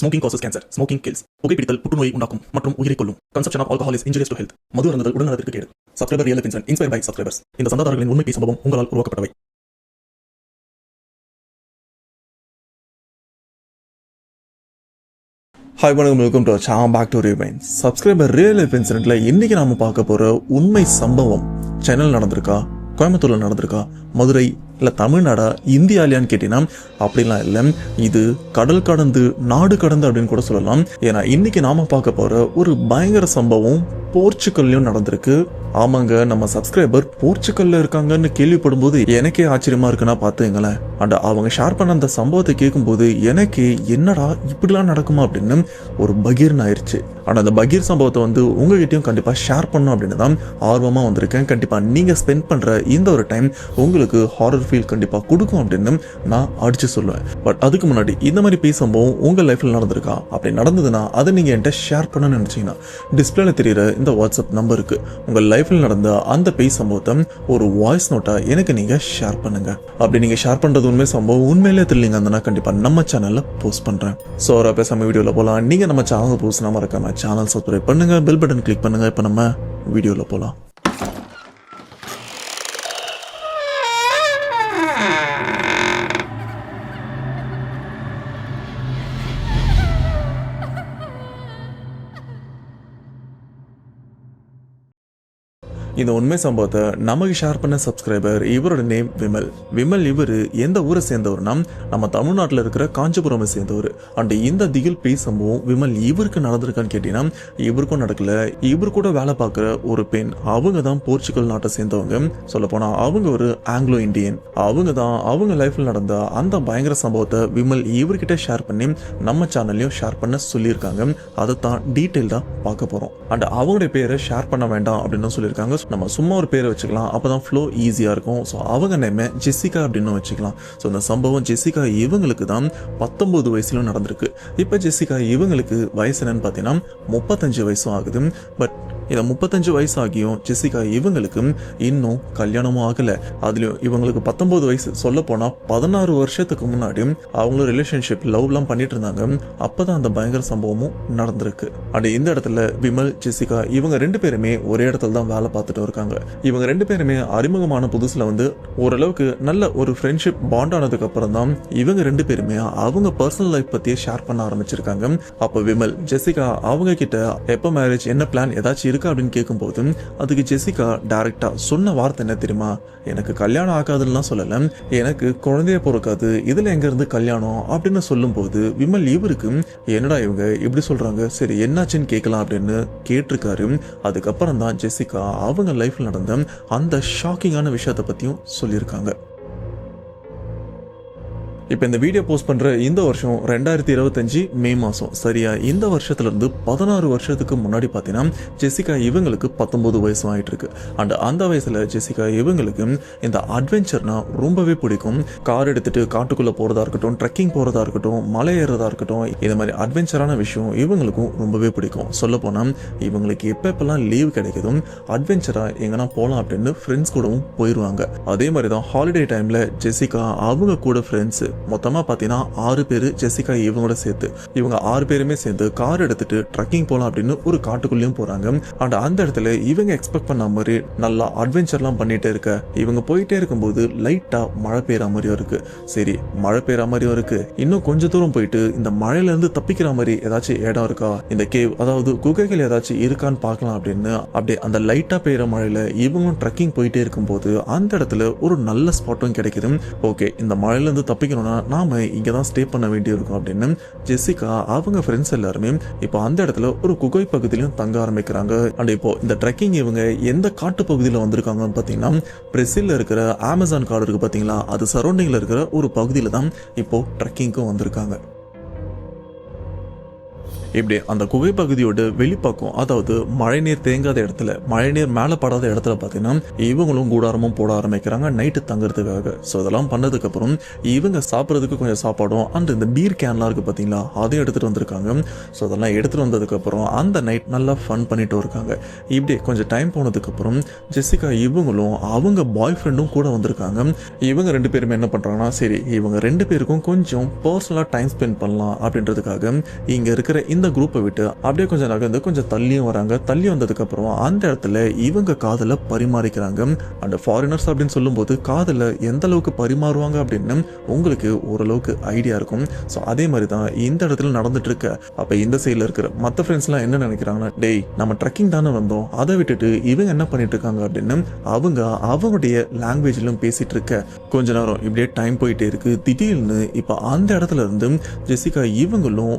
Smoking causes cancer. Smoking kills. புகைப்பிடித்தல் புற்றுநோயை உண்டாக்கும் மற்றும் உயிரை கொல்லும். Consumption of alcohol is injurious to health. மது அருந்துதல் உடல்நலத்திற்கு கேடு. Subscriber real life incident inspired by subscribers. இந்த சந்தாதாரர்களின் உண்மை சம்பவம் உங்களால் உருவாக்கப்பட்டவை. Hi, welcome to our channel. Back to Rewind. Subscriber real life incidentல இன்னைக்கு நாம பார்க்க போற உண்மை சம்பவம் சென்னையில் நடந்திருக்கா, கோயம்புத்தூர்ல நடந்திருக்கா, மதுரை இல்லை தமிழ்நாடா, இந்தியாலியான்னு கேட்டீங்கன்னா அப்படிலாம் இல்லை. இது கடல் கடந்து நாடு கடந்து அப்படின்னு கூட சொல்லலாம். ஏன்னா இன்னைக்கு நாம பார்க்க போற ஒரு பயங்கர சம்பவம் போர்ச்சுகல்லையும் நடந்திருக்கு. ஆமாங்க, நம்ம சப்ஸ்கிரைபர் போர்ச்சுகல்ல இருக்காங்கன்னு கேள்விப்படும் போது எனக்கே ஆச்சரியமா இருக்குன்னா பாத்துங்களேன். அண்ட் அவங்க ஷேர் பண்ண அந்த சம்பவத்தை கேட்கும்போது எனக்கு என்னடா இப்படிலாம் நடக்குமா அப்படின்னு ஒரு பகீர்னு ஆயிடுச்சு. ஆனால் அந்த பகீர் சம்பவத்தை உங்ககிட்டயும் கண்டிப்பா ஷேர் பண்ணணும் அப்படின்னு தான் ஆர்வமா வந்திருக்கேன். கண்டிப்பா நீங்க ஸ்பெண்ட் பண்ற இந்த ஒரு டைம் உங்களுக்கு ஹாரர் ஃபீல் கண்டிப்பா கொடுக்கும் அப்படின்னு நான் அடிச்சு சொல்லுவேன். பட் அதுக்கு முன்னாடி இந்த மாதிரி பேய் சம்பவம் உங்க லைஃப்ல நடந்திருக்கா? அப்படி நடந்ததுன்னா அதை நீங்க என்கிட்ட ஷேர் பண்ணணும்னு நினைச்சீங்கன்னா டிஸ்பிளேல தெரியுற இந்த வாட்ஸ்அப் நம்பருக்கு உங்க லைஃப்ல நடந்த அந்த பேய் சம்பவத்தை ஒரு வாய்ஸ் நோட்டா எனக்கு நீங்க ஷேர் பண்ணுங்க. அப்படி நீங்க ஷேர் பண்றது உண்மை சம்பவம் உண்மையிலே தெரியலங்க அந்த கண்டிப்பா நம்ம சேனல்ல போஸ்ட் பண்றேன். சோ பேசாம வீடியோல போலாம். நீங்க நம்ம சேனல் போஸ்ட் மறக்காம சேனல் சப்ஸ்கிரைப் பண்ணுங்க, பெல் பட்டன் கிளிக் பண்ணுங்க. இப்ப நம்ம வீடியோல போலாம். இந்த உண்மை சம்பவத்தை நமக்கு ஷேர் பண்ண சப்ஸ்கிரைபர், இவரோட நேம் விமல். இவர் எந்த ஊரை சேர்ந்தவர்னா நம்ம தமிழ்நாட்டில் இருக்கிற காஞ்சிபுரம் சேர்ந்தவர். அண்ட் இந்த திகில் பேய் சம்பவம் விமல் இவருக்கு நடந்திருக்கான்னு கேட்டீங்கன்னா இவருக்கும் நடக்கல. இவர் கூட வேலை பார்க்குற ஒரு பெண், அவங்க தான் போர்ச்சுகல் நாட்டை சேர்ந்தவங்க. சொல்ல போனா அவங்க ஒரு ஆங்கிலோ இந்தியன். அவங்க தான் அவங்க லைஃப்ல நடந்த அந்த பயங்கர சம்பவத்தை விமல் இவர்கிட்ட ஷேர் பண்ணி நம்ம சேனல்லையும் ஷேர் பண்ண சொல்லியிருக்காங்க. அதை தான் டீட்டெயில்டா பார்க்க போறோம். அண்ட் அவங்களுடைய பேரை ஷேர் பண்ண வேண்டாம் அப்படின்னு சொல்லியிருக்காங்க. நம்ம சும்மா ஒரு பேரை வச்சுக்கலாம், அப்பதான் ஃப்ளோ ஈஸியா இருக்கும். ஸோ அவங்க நேம் ஜெசிகா அப்படின்னு வச்சுக்கலாம். ஸோ இந்த சம்பவம் ஜெசிகா இவங்களுக்கு தான் 19 வயசுல நடந்திருக்கு. இப்போ ஜெசிகா இவங்களுக்கு வயசு என்னன்னு பார்த்தீங்கன்னா 35 வயசும் ஆகுது. பட் இதை 35 வயசு ஆகியும் ஜெசிகா இவங்களுக்கு இன்னும் கல்யாணமும் ஆகல. அதுலயும் இவங்களுக்கு 19 வயசு. சொல்ல போனா 16 வருஷத்துக்கு முன்னாடி அவங்களும் ரிலேஷன்ஷிப் லவ்லாம் பண்ணிட்டு இருந்தாங்க. அப்பதான் அந்த பயங்கர சம்பவமும் நடந்திருக்கு. அப்படி இந்த இடத்துல விமல், ஜெசிகா இவங்க 2 பேருமே ஒரே இடத்துல தான் வேலை பார்த்துட்டு இருக்காங்க. இவங்க 2 பேருமே அறிமுகமான புதுசுல ஓரளவுக்கு நல்ல ஒரு ஃப்ரெண்ட்ஷிப் பாண்ட் ஆனதுக்கு அப்புறம் தான் இவங்க 2 பேருமே அவங்க பர்சனல் லைஃப் பத்தியே ஷேர் பண்ண ஆரம்பிச்சிருக்காங்க. அப்ப விமல், ஜெசிகா அவங்க கிட்ட எப்ப மேரேஜ், என்ன பிளான் ஏதாச்சும் அப்படின்னு கேட்கும்போது அதுக்கு ஜெசிகா டைரக்டா சொன்ன வார்த்தை என்ன தெரியுமா? எனக்கு கல்யாணம் ஆகாதுன்னு சொல்லல, எனக்கு குழந்தைய பிறக்காது, இதுல எங்க இருந்து கல்யாணம் அப்படின்னு சொல்லும் போது விமல் இவருக்கு என்னடா இவங்க இப்படி சொல்றாங்க, சரி என்னாச்சுன்னு கேட்கலாம் அப்படின்னு கேட்டிருக்காரு. அதுக்கப்புறம் தான் ஜெசிகா அவங்க லைஃப்ல நடந்த அந்த ஷாக்கிங்கான விஷயத்தை பத்தியும் சொல்லியிருக்காங்க. இப்போ இந்த வீடியோ போஸ்ட் பண்ற இந்த வருஷம் 2025 மே மாசம். சரியா இந்த வருஷத்துல இருந்து 16 வருஷத்துக்கு முன்னாடி பாத்தீங்கன்னா ஜெசிகா இவங்களுக்கு 19 வயசு ஆயிட்டு இருக்கு. அண்ட் அந்த வயசுல ஜெசிகா இவங்களுக்கு இந்த அட்வென்ச்சர்னா ரொம்பவே பிடிக்கும். கார் எடுத்துட்டு காட்டுக்குள்ள போறதா இருக்கட்டும், ட்ரெக்கிங் போறதா இருக்கட்டும், மலை ஏறதா இருக்கட்டும், இந்த மாதிரி அட்வென்ச்சரான விஷயம் இவங்களுக்கும் ரொம்பவே பிடிக்கும். சொல்ல போனா இவங்களுக்கு எப்பெல்லாம் லீவ் கிடைக்குதும் அட்வென்ச்சரா எங்கன்னா போலாம் அப்படின்னு ஃப்ரெண்ட்ஸ் கூடவும் போயிருவாங்க. அதே மாதிரிதான் ஹாலிடே டைம்ல ஜெசிகா அவங்க கூட ஃப்ரெண்ட்ஸ் மொத்தமா பாத்தீங்கன்னா 6 பேரு ஜெசிகா இவங்களோட சேர்த்து இவங்க 6 பேருமே சேர்ந்து கார் எடுத்துட்டு ட்ரெக்கிங் போலாம் அப்படின்னு ஒரு காட்டுக்குள்ளேயும் போறாங்க. அண்ட் அந்த இடத்துல இவங்க எக்ஸ்பெக்ட் பண்ண மாதிரி நல்லா அட்வென்ச்சர்லாம் பண்ணிட்டே இருக்க இவங்க போயிட்டே இருக்கும்போது லைட்டா மழை பெய்யற மாதிரியும் இருக்கு. சரி, மழை பெய்யற மாதிரியும் இருக்கு, இன்னும் கொஞ்ச தூரம் போயிட்டு இந்த மழையில இருந்து தப்பிக்கிற மாதிரி ஏதாச்சும் இடம் இருக்கா, இந்த கேவ் அதாவது குகைகள் ஏதாச்சும் இருக்கான்னு பார்க்கலாம் அப்படின்னு அப்படியே அந்த லைட்டா பெய்யற மழையில இவங்களும் ட்ரெக்கிங் போயிட்டே இருக்கும்போது அந்த இடத்துல ஒரு நல்ல ஸ்பாட்டும் கிடைக்குது. ஓகே, இந்த மழையில இருந்து தப்பிக்கணும்னா நாம இங்கதான் ஸ்டே பண்ண வேண்டியிருக்கும் அப்படின்னு ஜெசிகா அவங்க ஃப்ரெண்ட்ஸ் எல்லாருமே இப்போ அந்த இடத்துல ஒரு குகை பகுதியிலும் தங்க ஆரம்பிக்கிறாங்க. அண்ட் இப்போ இந்த ட்ரெக்கிங் இவங்க எந்த காட்டு பகுதியில் வந்திருக்காங்கன்னு பாத்தீங்கன்னா பிரேசில்ல இருக்கிற அமேசான் காடு இருக்கு பாத்தீங்களா, அது சரௌண்டிங்ல இருக்கிற ஒரு பகுதியில தான் இப்போ ட்ரெக்கிங்க்கும் வந்திருக்காங்க. இப்படி அந்த குகை பகுதியோட வெளிப்பக்கம், அதாவது மழைநீர் தேங்காத இடத்துல, மழைநீர் மேலே படாத இடத்துல பார்த்தீங்கன்னா இவங்களும் கூடாரமும் போட ஆரம்பிக்கிறாங்க நைட்டு தங்குறதுக்காக. ஸோ இதெல்லாம் பண்ணதுக்கு அப்புறம் இவங்க சாப்பிட்றதுக்கு கொஞ்சம் சாப்பாடும் அண்ட் இந்த பீர் கேன்லாம் இருக்கு பார்த்தீங்களா, அதையும் எடுத்துட்டு வந்திருக்காங்க. ஸோ அதெல்லாம் எடுத்துட்டு வந்ததுக்கு அப்புறம் அந்த நைட் நல்லா ஃபன் பண்ணிட்டு இருக்காங்க. இப்படி கொஞ்சம் டைம் போனதுக்கு அப்புறம் ஜெசிகா இவங்களும் அவங்க பாய் ஃப்ரெண்டும் கூட வந்திருக்காங்க. இவங்க 2 பேருமே என்ன பண்றாங்கன்னா, சரி இவங்க 2 பேருக்கும் கொஞ்சம் பர்சனலாக டைம் ஸ்பெண்ட் பண்ணலாம் அப்படின்றதுக்காக இங்க இருக்கிற இந்த குரூப்பை விட்டு அப்படியே கொஞ்சம் நகர்ந்து கொஞ்சம் தள்ளியும் வராங்க. தள்ளி வந்ததுக்கு அப்புறம் அந்த இடத்துல இவங்க காதலை பரிமாறிக்கிறாங்க. அண்ட் ஃபாரினர்ஸ் அப்படின்னு சொல்லும்போது காதலை எந்த அளவுக்கு பரிமாறுவாங்க அப்படின்னு உங்களுக்கு ஓரளவுக்கு ஐடியா இருக்கும். ஸோ அதே மாதிரி தான் இந்த இடத்துல நடந்துட்டு இருக்க. அப்ப இந்த சைடில் இருக்கிற மற்ற ஃப்ரெண்ட்ஸ்லாம் என்ன நினைக்கிறாங்கன்னா, டேய் நம்ம ட்ரெக்கிங் தானே வந்தோம், அதை விட்டுட்டு இவங்க என்ன பண்ணிட்டு இருக்காங்க அப்படின்னு அவங்க அவங்களுடைய லாங்குவேஜ்லும் பேசிட்டு இருக்க. கொஞ்ச நேரம் இப்படியே டைம் போயிட்டே இருக்கு. திடீர்னு இப்ப அந்த இடத்துல இருந்து ஜெசிகா இவங்களும்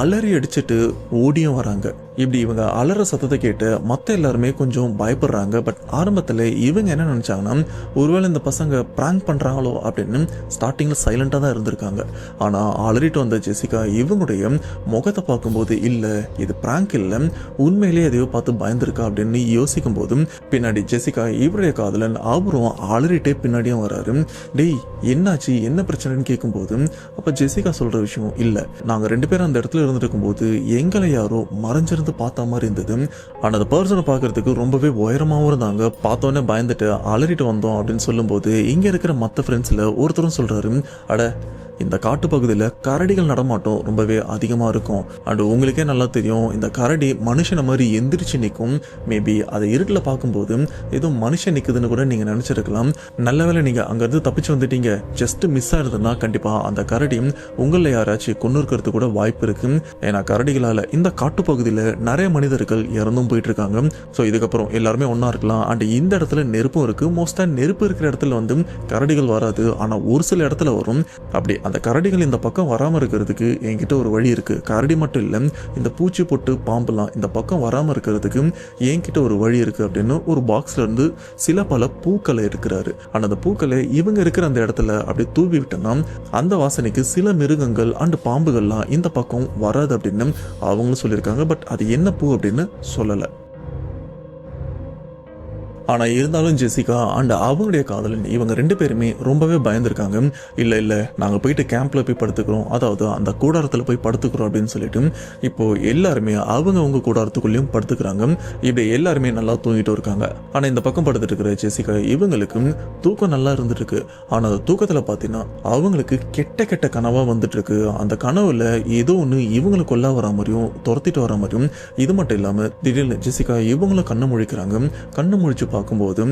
அலறி அடிச்சுட்டு ஓடியும் வராங்க. இப்படி இவங்க அலற சத்தத்தை கேட்டு மற்ற எல்லாருமே கொஞ்சம் பயப்படுறாங்க. பட் ஆரம்பத்தில் இவங்க என்ன நினைச்சாங்கன்னா, ஒருவேளை இந்த பசங்க பிராங்க் பண்றாங்களோ அப்படின்னு ஸ்டார்டிங்ல சைலண்டா தான் இருந்திருக்காங்க. ஆனா அலறிட்டு வந்த ஜெசிகா இவங்களுடைய முகத்தை பார்க்கும்போது இல்ல இது பிராங்க் இல்லை, உண்மையிலேயே எதையோ பார்த்து பயந்துருக்கா அப்படின்னு யோசிக்கும் போதும் பின்னாடி ஜெசிகா இவருடைய காதலன் அவரும் அலறிட்டே பின்னாடியும் வராரு. டேய் என்னாச்சு என்ன பிரச்சனைன்னு கேட்கும்போது அப்ப ஜெசிகா சொல்ற விஷயம் இல்ல, நாங்க 2 பேரும் அந்த இடத்துல இருந்துட்டு இருக்கும்போது எங்களை யாரோ மறைஞ்சிருந்து பார்த்த மாதிரி இருந்தது. ஆனா அந்த பர்சனை பார்க்கறதுக்கு ரொம்பவே உயரமாவும் இருந்தாங்க. பார்த்தோன்னே பயந்துட்டு அலறிட்டு வந்தோம் அப்படின்னு சொல்லும்போது இங்க இருக்கிற மற்ற ஃப்ரெண்ட்ஸ்ல ஒருத்தரும் சொல்றாரு, அட இந்த காட்டு பகுதியில் கரடிகள் நடமாட்டம் ரொம்பவே அதிகமாக இருக்கும். அண்ட் உங்களுக்கே நல்லா தெரியும் இந்த கரடி மனுஷனை மாதிரி எந்திரிச்சு நிற்கும். மேபி அதை இருட்டில் பார்க்கும்போது ஏதோ மனுஷன் நிற்குதுன்னு கூட நீங்கள் நினச்சிருக்கலாம். நல்ல வேளை நீங்கள் அங்கேருந்து தப்பிச்சு வந்துட்டீங்க. ஜஸ்ட் மிஸ் ஆயிருதுன்னா கண்டிப்பாக அந்த கரடி உங்களில் யாராச்சும் கொண்டு இருக்கிறது கூட வாய்ப்பு இருக்கு. ஏன்னா கரடிகளால் இந்த காட்டு பகுதியில் நிறைய மனிதர்கள் இறந்தும் போயிட்டு இருக்காங்க. ஸோ இதுக்கப்புறம் எல்லாருமே ஒன்றா இருக்கலாம். அண்ட் இந்த இடத்துல நெருப்பும் இருக்கு. மோஸ்ட்டாக நெருப்பு இருக்கிற இடத்துல வந்து கரடிகள் வராது, ஆனால் ஒரு சில இடத்துல வரும். அப்படி அந்த கரடிகள் இந்த பக்கம் வராமல் இருக்கிறதுக்கு என்கிட்ட ஒரு வழி இருக்கு. கரடி மட்டும் இல்லை, இந்த பூச்சி பொட்டு பாம்புலாம் இந்த பக்கம் வராமல் இருக்கிறதுக்கு என்கிட்ட ஒரு வழி இருக்கு அப்படின்னு ஒரு பாக்ஸ்ல இருந்து சில பல பூக்களை எடுக்கிறாரு. ஆனால் அந்த பூக்களை இவங்க இருக்கிற அந்த இடத்துல அப்படி தூவி விட்டோம்னா அந்த வாசனைக்கு சில மிருகங்கள் அண்ட் பாம்புகள்லாம் இந்த பக்கம் வராது அப்படின்னு அவங்களும் சொல்லியிருக்காங்க. பட் அது என்ன பூ அப்படின்னு சொல்லலை. ஆனால் இருந்தாலும் ஜெசிகா அண்ட் அவங்களுடைய காதலன் இவங்க 2 பேருமே ரொம்பவே பயந்துருக்காங்க. இல்லை நாங்கள் போயிட்டு கேம்பில் போய் படுத்துக்கிறோம், அதாவது அந்த கூடாரத்தில் போய் படுத்துக்கிறோம் அப்படின்னு சொல்லிட்டு இப்போது எல்லாருமே அவங்க கூடாரத்துக்குள்ளேயும் படுத்துக்கிறாங்க. இப்படி எல்லாருமே நல்லா தூங்கிட்டு இருக்காங்க. ஆனால் இந்த பக்கம் படுத்துட்டு இருக்கிற ஜெசிகா இவங்களுக்கு தூக்கம் நல்லா இருந்துட்டு இருக்கு. ஆனால் அந்த தூக்கத்தில் பார்த்தீங்கன்னா அவங்களுக்கு கெட்ட கெட்ட கனவாக வந்துட்டு இருக்கு. அந்த கனவுல ஏதோ ஒன்று இவங்களை கொல்ல வர மாதிரியும் துரத்திட்டு வர மாதிரியும். இது மட்டும் இல்லாமல் திடீர்னு ஜெசிகா இவங்களும் கண்ணை முழிக்கிறாங்க. கண்ணை முழிச்சு பார்க்கும்போது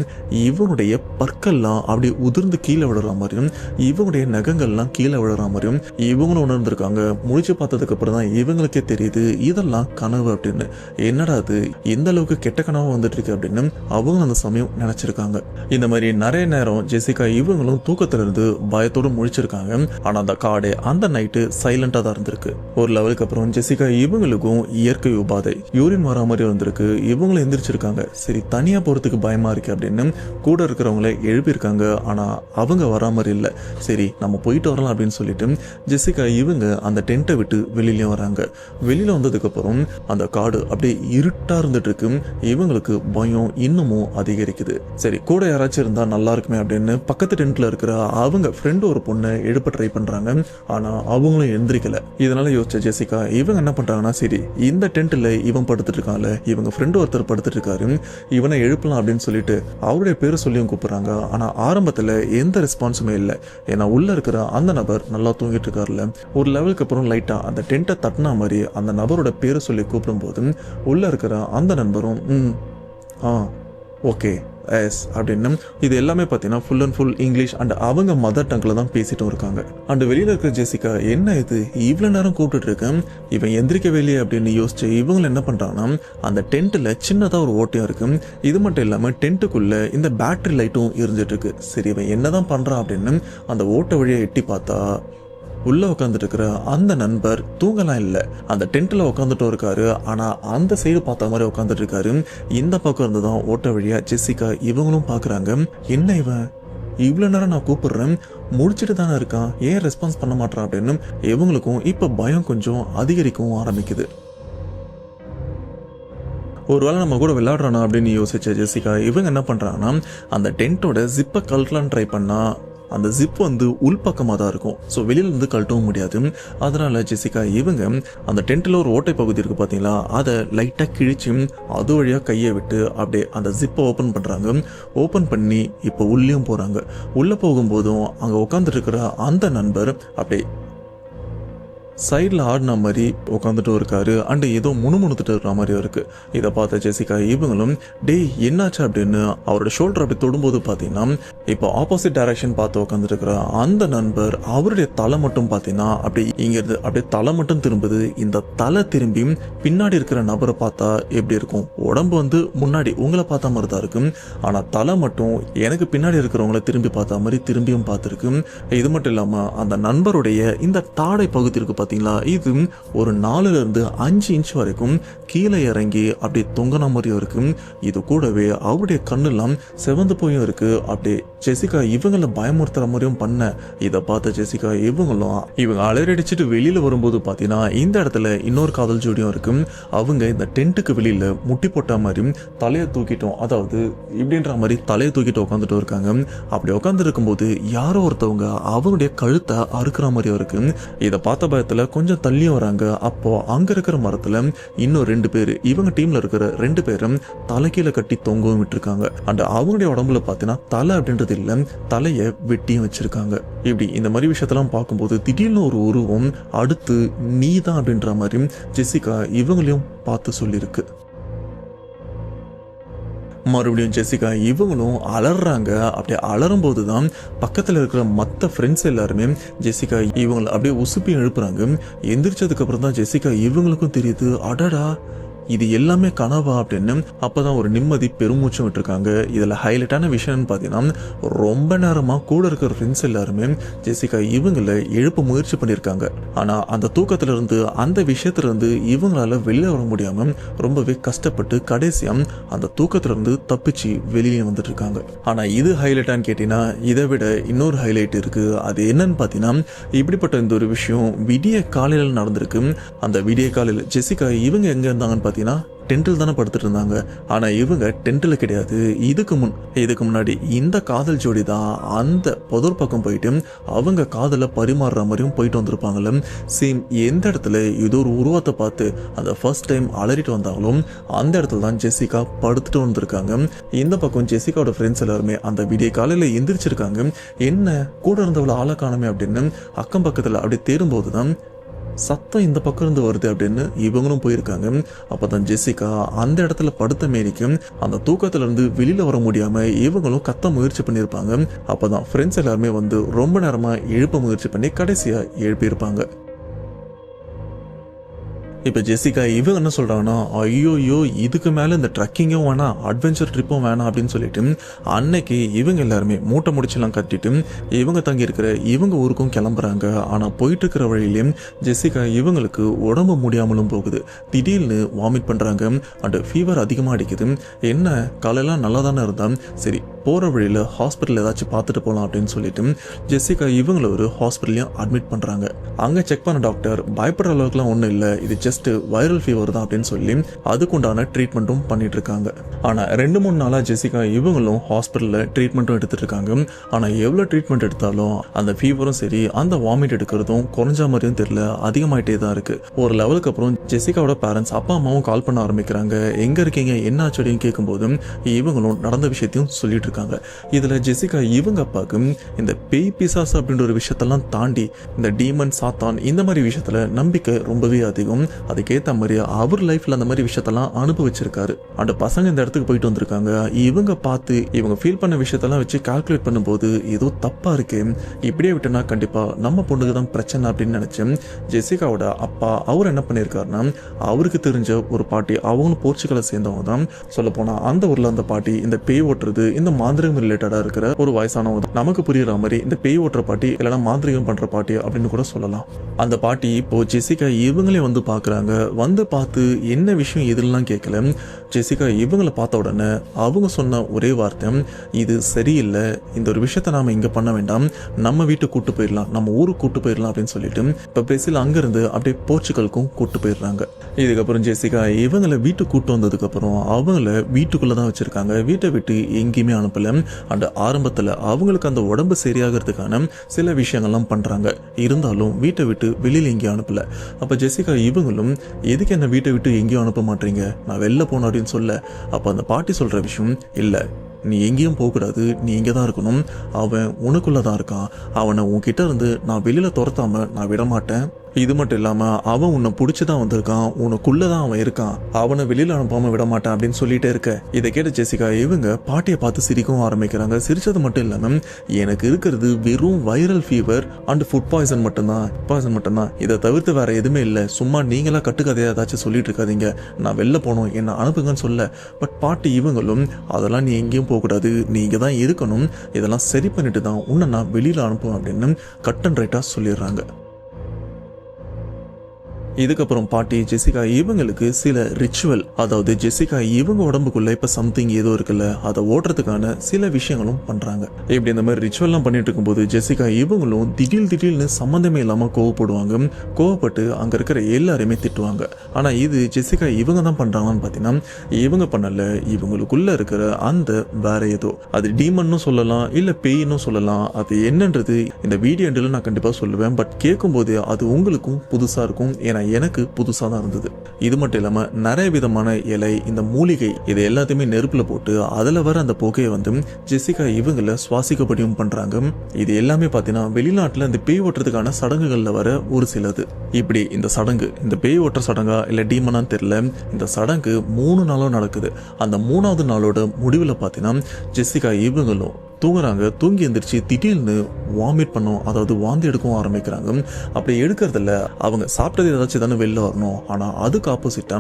இவனுடைய பற்கள்லாம் அப்படி உதிர்ந்து கீழே விழுற மாதிரியும் இவனுடைய நகங்கள்லாம் கீழே விழுற மாதிரியும் இவங்களும் உணர்ந்திருக்காங்க. முழிச்சு பார்த்ததுக்கு அப்புறம் தான் இவங்களுக்கே தெரியுது இதெல்லாம் கனவு அப்படின்னு. என்னடா அது எந்த அளவுக்கு கெட்ட கனவு வந்துட்டு இருக்கு அப்படின்னு அவங்க அந்த சமயம் நினைச்சிருக்காங்க. இந்த மாதிரி நிறைய நேரம் ஜெசிகா இவங்களும் தூக்கத்துல இருந்து பயத்தோடு முழிச்சிருக்காங்க. ஆனா அந்த காடே அந்த நைட்டு சைலண்டா தான் இருந்திருக்கு. ஒரு லெவலுக்கு அப்புறம் ஜெசிகா இவங்களுக்கும் இயற்கை உபாதை யூரின் வர மாதிரி வந்திருக்கு. இவங்களும் எந்திரிச்சிருக்காங்க. சரி தனியா போறதுக்கு பயமா இருக்கு அப்படின்னு கூட இருக்கிறவங்கள எழுப்பியிருக்காங்க. ஆனா அவங்க வர மாதிரி இல்லை. சரி நம்ம போயிட்டு வரலாம் அப்படின்னு சொல்லிட்டு ஜெசிகா இவங்க அந்த டென்ட்டை விட்டு வெளியிலயும் வராங்க. வெளியில வந்ததுக்கு அப்புறம் அந்த காடு அப்படியே இருட்டா இருந்துட்டு இருக்கு. இவங்களுக்கு பயம் இன்னமும் அதிகரிக்குது. சரி கூட யாராச்சும் இருந்தா நல்லா இருக்குமே அப்படின்னு பக்கத்து டென்ட்ல இருக்கிற அவங்க ஃப்ரெண்டு ஒரு பொண்ணை எழுப்ப ட்ரை பண்றாங்க. ஆனா அவங்களும் எந்திரிக்கல. இதனால யோசிச்ச ஜெசிகா இவங்க என்ன பண்றாங்கன்னா, சரி இந்த டென்ட்ல இவன் படுத்துட்டு இருக்கான்ல, இவங்க ஃப்ரெண்டு ஒருத்தர் படுத்துட்டு இருக்காரு, இவனை எழுப்பலாம் அப்படின்னு சொல்லிட்டு அவருடைய பேரை சொல்லியும் கூப்பிடுறாங்க. ஆனா ஆரம்பத்துல எந்த ரெஸ்பான்ஸுமே இல்லை. ஏன்னா உள்ள இருக்கிற அந்த நபர் நல்லா தூங்கிட்டு இருக்காருல்ல. ஒரு லெவலுக்கு அப்புறம் லைட்டா அந்த டென்ட்டை தட்டினா மாதிரி அந்த நபரோட பேரை சொல்லி கூப்பிடும் போது உள்ள இருக்கிற அந்த நண்பரும் ஓகே எஸ் அப்படின்னு இது எல்லாமே பார்த்தீங்கன்னா full and full English and அவங்க மதர் டங்கில் தான் பேசிட்டும் இருக்காங்க. அண்ட் வெளியில் இருக்கிற ஜெசிகா என்ன இது இவ்வளோ நேரம் கூப்பிட்டு இருக்கேன் இவன் எந்திரிக்கவே இல்லையே அப்படின்னு யோசிச்சு இவங்க என்ன பண்ணுறாங்கன்னா, அந்த டென்ட்டில் சின்னதாக ஒரு ஓட்டையும் இருக்கு. இது மட்டும் இல்லாமல் டென்ட்டுக்குள்ளே இந்த பேட்டரி லைட்டும் இருந்துட்டு இருக்கு. சரி இவன் என்னதான் பண்ணுறான் அப்படின்னு அந்த ஓட்டை வழியை எட்டி பார்த்தா உள்ள உட்காந்துட்டு இருக்கிற அந்த நண்பர் தூங்கலாம் இல்லை, அந்த டென்ட்ல உட்காந்துட்டு இருக்காரு. ஆனா அந்த சைடு பார்த்த மாதிரி உட்காந்துட்டு இருக்காரு. இந்த பக்கம் இருந்துதான் ஓட்ட வழியா ஜெசிகா இவங்களும் பாக்குறாங்க. என்ன இவன் இவ்வளவு நேரம் நான் கூப்பிடுறேன் முடிச்சுட்டு தானே இருக்கான், ஏன் ரெஸ்பான்ஸ் பண்ண மாட்டான் அப்படின்னு இவங்களுக்கும் இப்ப பயம் கொஞ்சம் அதிகரிக்கவும் ஆரம்பிக்குது. ஒருவேளை நம்ம கூட விளையாடுறானா அப்படின்னு யோசிச்ச ஜெசிகா இவங்க என்ன பண்றாங்கன்னா அந்த டென்ட்டோட ஜிப்பை கழட்டலான்னு ட்ரை பண்ணா அந்த ஜிப் வந்து உள்பக்கமாக தான் இருக்கும். ஸோ வெளியிலேருந்து கழட்டவும் முடியாது. அதனால் ஜெசிகா இவங்க அந்த டென்ட்டில் ஒரு ஓட்டை பகுதி இருக்குது பார்த்தீங்களா, அதை லைட்டாக கிழிச்சு அது வழியாக கையை விட்டு அப்படியே அந்த ஜிப்பை ஓப்பன் பண்ணுறாங்க. ஓப்பன் பண்ணி இப்போ உள்ளேயும் போகிறாங்க. உள்ளே போகும்போதும் அங்கே உட்காந்துட்டு இருக்கிற அந்த நண்பர் அப்படியே சைடில் ஆடின மாதிரி உட்காந்துட்டு இருக்காரு. அண்டு ஏதோ முணுமுணுத்துட்டு இருக்கிற மாதிரியும் இருக்கு. இதை பார்த்த ஜெசிகா இவங்களும் டேய் என்னாச்சு அப்படின்னு அவரோட ஷோல்டர் அப்படி தொடும்போது பார்த்தீங்கன்னா இப்போ ஆப்போசிட் டைரக்ஷன் பார்த்து உட்காந்துட்டு இருக்கிற அந்த நண்பர் அவருடைய தலை மட்டும் பார்த்தீங்கன்னா அப்படி இங்கிருந்து அப்படியே தலை மட்டும் திரும்புது. இந்த தலை திரும்பி பின்னாடி இருக்கிற நபரை பார்த்தா எப்படி இருக்கும்? உடம்பு வந்து முன்னாடி உங்களை பார்த்த மாதிரி தான் இருக்கு. ஆனால் தலை மட்டும் எனக்கு பின்னாடி இருக்கிறவங்கள திரும்பி பார்த்த மாதிரி திரும்பியும் பார்த்துருக்கு. இது மட்டும் இல்லாமல் அந்த நண்பருடைய இந்த தாடை பகுதி இருக்கு பார்த்தீங்களா, இது ஒரு 4-5 இன்ச் வரைக்கும் கீழே இறங்கி அப்படி தொங்கின மாதிரியும் இருக்கு. இது கூடவே அவருடைய கண்ணெல்லாம் செவந்து போயும் இருக்கு. அப்படியே ஜெசிகா இவங்களை பயமுறுத்துற மாதிரியும் பண்ண இதை பார்த்த ஜெசிகா இவங்க அலறடிச்சுட்டு வெளியில வரும்போது பார்த்தீங்கன்னா இந்த இடத்துல இன்னொரு காதல் ஜோடியும் இருக்கு. அவங்க இந்த டென்ட்டுக்கு வெளியில முட்டி போட்ட மாதிரி தலையை தூக்கிட்டோம், அதாவது இப்படின்ற மாதிரி தலையை தூக்கிட்டு உட்காந்துட்டு இருக்காங்க. அப்படி உட்காந்து இருக்கும்போது யாரோ ஒருத்தவங்க அவங்களுடைய கழுத்தை அறுக்கிற மாதிரியும் இருக்கு. இதை பார்த்த பயத்துல கொஞ்சம் தள்ளியும் வராங்க. அப்போ அங்க இருக்கிற மரத்துல இன்னும் 2 பேர் இவங்க டீம்ல இருக்கிற 2 பேரும் தலைக்கீழ கட்டி தொங்கவும் விட்டுருக்காங்க. அண்ட் அவங்களுடைய உடம்புல பார்த்தீங்கன்னா தலை அப்படின்றது இல்ல, தலையை வெட்டியும் வச்சிருக்காங்க. இப்படி இந்த மாதிரி விஷயத்தெல்லாம் பார்க்கும்போது திடீர்னு ஒரு உருவம் அடுத்து நீ தான் அப்படின்ற மாதிரி ஜெசிகா இவங்களையும் பார்த்து சொல்லியிருக்கு. மறுபடியும் ஜெசிகா இவங்களும் அலறாங்க. அப்படியே அலறும் போது தான் பக்கத்தில் இருக்கிற மற்ற ஃப்ரெண்ட்ஸ் எல்லாருமே ஜெசிகா இவங்களை அப்படியே உசுப்பி எழுப்புறாங்க. எந்திரிச்சதுக்கு அப்புறம் தான் ஜெசிகா இவங்களுக்கும் தெரியுது, அடடா இது எல்லாமே கனவா அப்படின்னு. அப்பதான் ஒரு நிம்மதி பெருமூச்சம் விட்டுருக்காங்க. இதுல ஹைலைட்டான விஷயம்னு பார்த்தீங்கன்னா ரொம்ப நேரமா கூட இருக்கிற ஃப்ரெண்ட்ஸ் எல்லாருமே ஜெசிகா இவங்களை எழுப்ப முயற்சி பண்ணியிருக்காங்க. ஆனா அந்த தூக்கத்துல இருந்து அந்த விஷயத்துல இருந்து இவங்களால வெளியே வர முடியாம ரொம்பவே கஷ்டப்பட்டு கடைசியா அந்த தூக்கத்துல இருந்து தப்பிச்சு வெளியே வந்துட்டு இருக்காங்க. ஆனா இது ஹைலைட்டான்னு கேட்டீங்கன்னா இதை விட இன்னொரு ஹைலைட் இருக்கு. அது என்னன்னு பார்த்தீங்கன்னா இப்படிப்பட்ட இந்த ஒரு விஷயம் விடிய காலையில் நடந்திருக்கு. அந்த விடிய காலையில் ஜெசிகா இவங்க எங்க இருந்தாங்கன்னு டென்ட்டில் தானே படுத்துட்டு இருந்தாங்க. ஆனால் இவங்க டென்ட்டில் கிடையாது. இதுக்கு முன்னாடி இந்த காதல் ஜோடி தான் அந்த புதர் பக்கம் போயிட்டு அவங்க காதலை பரிமாறுற மாதிரியும் போயிட்டு வந்திருப்பாங்கல்ல. சேம் எந்த இடத்துல ஏதோ ஒரு உருவத்தை பார்த்து அந்த ஃபர்ஸ்ட் டைம் அலறிட்டு வந்தாங்களும் அந்த இடத்துல தான் ஜெசிகா படுத்துட்டு வந்திருக்காங்க. இந்த பக்கம் ஜெசிகாவோட ஃப்ரெண்ட்ஸ் எல்லாருமே அந்த விடிய காலையில் எந்திரிச்சிருக்காங்க. என்ன கூட இருந்தவளை ஆளை காணமே அப்படின்னு அக்கம் பக்கத்தில் அப்படி தேடும்போது தான் சத்தம் இந்த பக்கம் இருந்து வருது அப்படின்னு இவங்களும் போயிருக்காங்க. அப்பதான் ஜெசிகா அந்த இடத்துல படுத்த மேனிக்கும் அந்த தூக்கத்துல இருந்து வெளியில வர முடியாம இவங்களும் கத்த முயற்சி பண்ணியிருப்பாங்க. அப்பதான் ஃப்ரெண்ட்ஸ் எல்லாருமே வந்து ரொம்ப நேரமா எழுப்ப முயற்சி பண்ணி கடைசியா எழுப்பியிருப்பாங்க. இப்போ ஜெசிகா இவங்க என்ன சொல்கிறாங்கன்னா, ஐயோயோ இதுக்கு மேலே இந்த ட்ரக்கிங்கும் வேணாம் அட்வென்ச்சர் ட்ரிப்பும் வேணாம் அப்படின்னு சொல்லிட்டு அன்னைக்கு இவங்க எல்லாருமே மூட்டை முடிச்செல்லாம் கட்டிட்டு இவங்க தங்கியிருக்கிற இவங்க ஊருக்கும் கிளம்புறாங்க. ஆனால் போயிட்டு இருக்கிற வழியிலேயும் ஜெசிகா இவங்களுக்கு உடம்பு முடியாமலும் போகுது. திடீர்னு வாமிட் பண்ணுறாங்க அண்ட் ஃபீவர் அதிகமாக அடிக்குது. என்ன காலையெல்லாம் நல்லா தானே இருந்தால் சரி போகிற வழியில் ஹாஸ்பிட்டல் ஏதாச்சும் பார்த்துட்டு போகலாம் அப்படின்னு சொல்லிட்டு ஜெசிகா இவங்கள ஒரு ஹாஸ்பிட்டல்லையும் அட்மிட் பண்ணுறாங்க. அங்கே செக் பண்ண டாக்டர் பயப்படுற அளவுக்குலாம் ஒன்றும் இல்லை, இது ஜஸ்ட் வைரல் ஃபீவர் தான் அப்படின்னு சொல்லி அதுக்குண்டான ட்ரீட்மெண்ட்டும் பண்ணிட்டு இருக்காங்க. ஆனால் 2-3 நாளாக ஜெசிகா இவங்களும் ஹாஸ்பிட்டலில் ட்ரீட்மெண்ட்டும் எடுத்துட்டு இருக்காங்க. ஆனால் எவ்வளோ ட்ரீட்மெண்ட் எடுத்தாலும் அந்த ஃபீவரும் சரி அந்த வாமிட் எடுக்கிறதும் குறைஞ்ச மாதிரியும் தெரியல, அதிகமாயிட்டே தான் இருக்கு. ஒரு லெவலுக்கு அப்புறம் ஜெசிகாவோட பேரண்ட்ஸ் அப்பா அம்மாவும் கால் பண்ண ஆரம்பிக்கிறாங்க. எங்க இருக்கீங்க என்ன ஆச்சு அப்படின்னு கேட்கும்போது இவங்களும் நடந்த விஷயத்தையும் சொல்லிட்டு இருக்காங்க. இதுல ஜெசிகா இவங்க அப்பாவுக்கு இந்த பேய் பிசாசு அப்படின்ற ஒரு விஷயத்தெல்லாம் தாண்டி இந்த டீமன் சாத்தான் இந்த மாதிரி விஷயத்துல நம்பிக்கை ரொம்பவே அதிகம். அதுக்கேற்ற மாதிரி அவர் லைஃப்ல அந்த மாதிரி விஷயத்தெல்லாம் அனுபவிச்சிருக்காரு. அந்த பசங்க இந்த இடத்துக்கு போயிட்டு வந்திருக்காங்க. இவங்க பார்த்து இவங்க ஃபீல் பண்ண விஷயத்தெல்லாம் வச்சு கால்குலேட் பண்ணும்போது ஏதோ தப்பா இருக்கு, இப்படியே விட்டனா கண்டிப்பா நம்ம பொண்ணுக்கு தான் பிரச்சனை அப்படின்னு நினைச்சேன். ஜெசிகாவோட அப்பா அவர் என்ன பண்ணியிருக்காருன்னா அவருக்கு தெரிஞ்ச ஒரு பாட்டி, அவங்களும் போர்ச்சுகலை சேர்ந்தவங்க தான். சொல்ல போனா அந்த ஊர்ல அந்த பாட்டி இந்த பேய் ஓட்டுறது இந்த மாந்திரிகம் ரிலேட்டடா இருக்கிற ஒரு வயசானவங்க நமக்கு புரியுற மாதிரி இந்த பேய் ஓட்டுற பாட்டி இல்லைன்னா மாந்திரிகம் பண்ற பாட்டி அப்படின்னு கூட சொல்லலாம். அந்த பாட்டி இப்போ ஜெசிகா இவங்களே வந்து பாக்குறாங்க. வந்து பார்த்து என்ன விஷயம் எதுலாம் கேட்கல. ஜெசிகா இவங்களை பார்த்த உடனே அவங்க சொன்ன ஒரே வார்த்தை, இது சரியில்லை, இந்த ஒரு விஷயத்த நாம இங்க பண்ண வேண்டாம், நம்ம வீட்டுக்கு கூட்டு போயிடலாம், நம்ம ஊருக்கு கூட்டு போயிடலாம் அப்படின்னு சொல்லிட்டு இப்ப பிரேசில் அங்கிருந்து அப்படியே போர்ச்சுகலுக்கும் கூட்டு போயிடுறாங்க. இதுக்கப்புறம் ஜெசிகா இவங்களை வீட்டுக்கு கூட்டு வந்ததுக்கு அப்புறம் அவங்கள வீட்டுக்குள்ளதான் வச்சிருக்காங்க. வீட்டை விட்டு எங்கேயுமே அனுப்பல. அந்த ஆரம்பத்துல அவங்களுக்கு அந்த உடம்பு சரியாகிறதுக்கான சில விஷயங்கள்லாம் பண்றாங்க. இருந்தாலும் வீட்டை விட்டு வெளியில எங்கேயும் அனுப்பல. அப்ப ஜெசிகா இவங்களும் எதுக்கு என்ன வீட்டை விட்டு எங்கேயும் அனுப்ப மாட்டீங்க, நான் வெளில போனேன் அப்படின்னு சொல்ல, அப்ப அந்த பாட்டி சொல்ற விஷயம், இல்ல நீ எங்கேயும் போகக்கூடாது, நீ இங்கே தான் இருக்கணும், அவன் உனக்குள்ள தான் இருக்கான், அவனை உன்கிட்ட இருந்து நான் வெளியில துரத்தாம நான் விட மாட்டேன். இது மட்டும் இல்லாம அவன் உன்னை பிடிச்சிதான் வந்திருக்கான், உனக்குள்ளதான் அவன் இருக்கான், அவனை வெளியில அனுப்பாம விட மாட்டான் அப்படின்னு சொல்லிட்டே இருக்க. இதை கேட்ட ஜெசிகா இவங்க பாட்டியை பார்த்து சிரிக்கவும் ஆரம்பிக்கிறாங்க. சிரிச்சது மட்டும் இல்லாம, எனக்கு இருக்கிறது வெறும் viral fever and food poison மட்டும்தான், இதை தவிர்த்து வேற எதுவுமே இல்லை, சும்மா நீங்களா கட்டுக்கதையா ஏதாச்சும் சொல்லிட்டு இருக்காதீங்க, நான் வெளில போனோம், என்ன அனுப்புங்கன்னு சொல்ல. பட் பாட்டி இவங்களும், அதெல்லாம் நீ எங்கேயும் போகக்கூடாது, நீ இங்கே தான் இருக்கணும், இதெல்லாம் சரி பண்ணிட்டு தான் உன்னை நான் வெளியில அனுப்புவேன் அப்படின்னு கட் அண்ட் ரைட்டா சொல்லிடுறாங்க. இதுக்கப்புறம் பாட்டி ஜெசிகா இவங்களுக்கு சில ரிச்சுவல், அதாவது ஜெசிகா இவங்க உடம்புக்குள்ள இப்ப சம்திங் ஏதோ இருக்குல்ல, அதை ஓட்டுறதுக்கான சில விஷயங்களும் பண்றாங்க. இப்படி இந்த மாதிரி ரிச்சுவல்லாம் பண்ணிட்டு இருக்கும்போது ஜெசிகா இவங்களும் திடீர்னு சம்பந்தமே இல்லாம கோவப்படுவாங்க. கோவப்பட்டு அங்க இருக்கிற எல்லாரையுமே திட்டுவாங்க. ஆனா இது ஜெசிகா இவங்க தான் பண்றாங்கன்னு பாத்தீங்கன்னா இவங்க பண்ணல, இவங்களுக்குள்ள இருக்கிற அந்த வேற ஏதோ, அது டீமன்னு சொல்லலாம் இல்ல பேயின்னு சொல்லலாம், அது என்னன்றது இந்த வீடியோ எண்டில் நான் கண்டிப்பா சொல்லுவேன். பட் கேட்கும்போது அது உங்களுக்கும் புதுசா இருக்கும், ஏன்னா எனக்கு புதுசா தான் இருந்தது. இது மட்டும் இல்லாம நிறைய விதமான இலை, இந்த மூலிகை, இது எல்லாத்தையுமே நெருப்புல போட்டு அதுல வர அந்த புகையை வந்து ஜெசிகா இவங்கள சுவாசிக்கப்படியும் பண்றாங்க. இது எல்லாமே பாத்தீங்கன்னா வெளிநாட்டுல இந்த பேய் ஓட்டுறதுக்கான சடங்குகள்ல வர ஒரு சிலது. இப்படி இந்த சடங்கு, இந்த பேய் ஓட்டுற சடங்கா இல்ல டீமனான்னு தெரியல, இந்த சடங்கு 3 நாளும் நடக்குது. அந்த 3வது நாளோட முடிவுல பாத்தீங்கன்னா ஜெசிகா இவங்களும் தூங்குறாங்க. தூங்கி எந்திரிச்சு திடீர்னு வாமிட் பண்ணும், அதாவது வாந்தி எடுக்கவும் ஆரம்பிக்கிறாங்க. அப்படி எடுக்கிறதுல அவங்க சாப்பிட்டது ஏதாச்சும் தானே வெளில வரணும், ஆனா அதுக்கு ஆப்போசிட்டா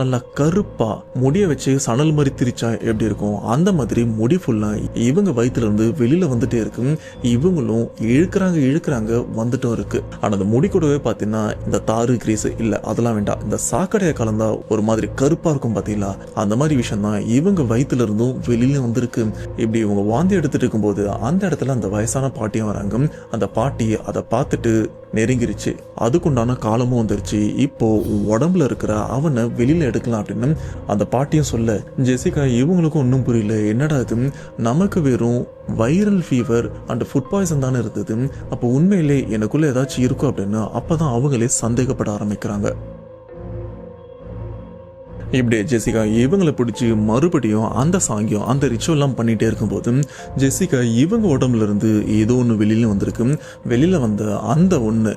நல்லா கருப்பா முடிய வச்சு சணல் மாதிரி திரிச்சா எப்படி இருக்கும் அந்த மாதிரி முடி ஃபுல்லா இவங்க வயிற்றுல இருந்து வெளியில வந்துட்டே இருக்கு. இவங்களும் இழுக்கிறாங்க வந்துட்டும் இருக்கு. ஆனா அந்த முடி கூடவே பாத்தீங்கன்னா இந்த தாறு கிரீஸ் இல்ல அதெல்லாம் வேண்டாம், இந்த சாக்கடையை கலந்தா ஒரு மாதிரி கருப்பா இருக்கும் பாத்தீங்களா, அந்த மாதிரி விஷயம் தான் இவங்க வயிற்றுல இருந்தும் வெளியில வந்திருக்கு. இப்படி இவங்க வாந்தி எடுத்து இருக்கும்போது அந்த இடத்துல அந்த வயசான பாட்டியும் வராங்க. அந்த பாட்டி அதை பார்த்துட்டு நெருங்கிருச்சு, அதுக்குண்டான காலமும் வந்துருச்சு, இப்போ உடம்புல இருக்கிற அவனை வெளியில எடுக்கலாம் அப்படின்னு அந்த பாட்டியும் சொல்ல, ஜெசிகா இவங்களுக்கும் ஒன்றும் புரியல, என்னடா இது, நமக்கு வெறும் viral fever and food poison தானே இருந்தது, அப்போ உண்மையிலே எனக்குள்ள ஏதாச்சும் இருக்கும் அப்படின்னு அப்பதான் அவங்களே சந்தேகப்பட ஆரம்பிக்கிறாங்க. இப்படி ஜெசிகா இவங்களை பிடிச்சி மறுபடியும் அந்த சாங்கியம் அந்த ரிச்சுவல்லாம் பண்ணிட்டே இருக்கும்போது ஜெசிகா இவங்க உடம்புல இருந்து ஏதோ ஒன்று வெளியில வந்திருக்கு. வெளியில வந்த அந்த ஒன்று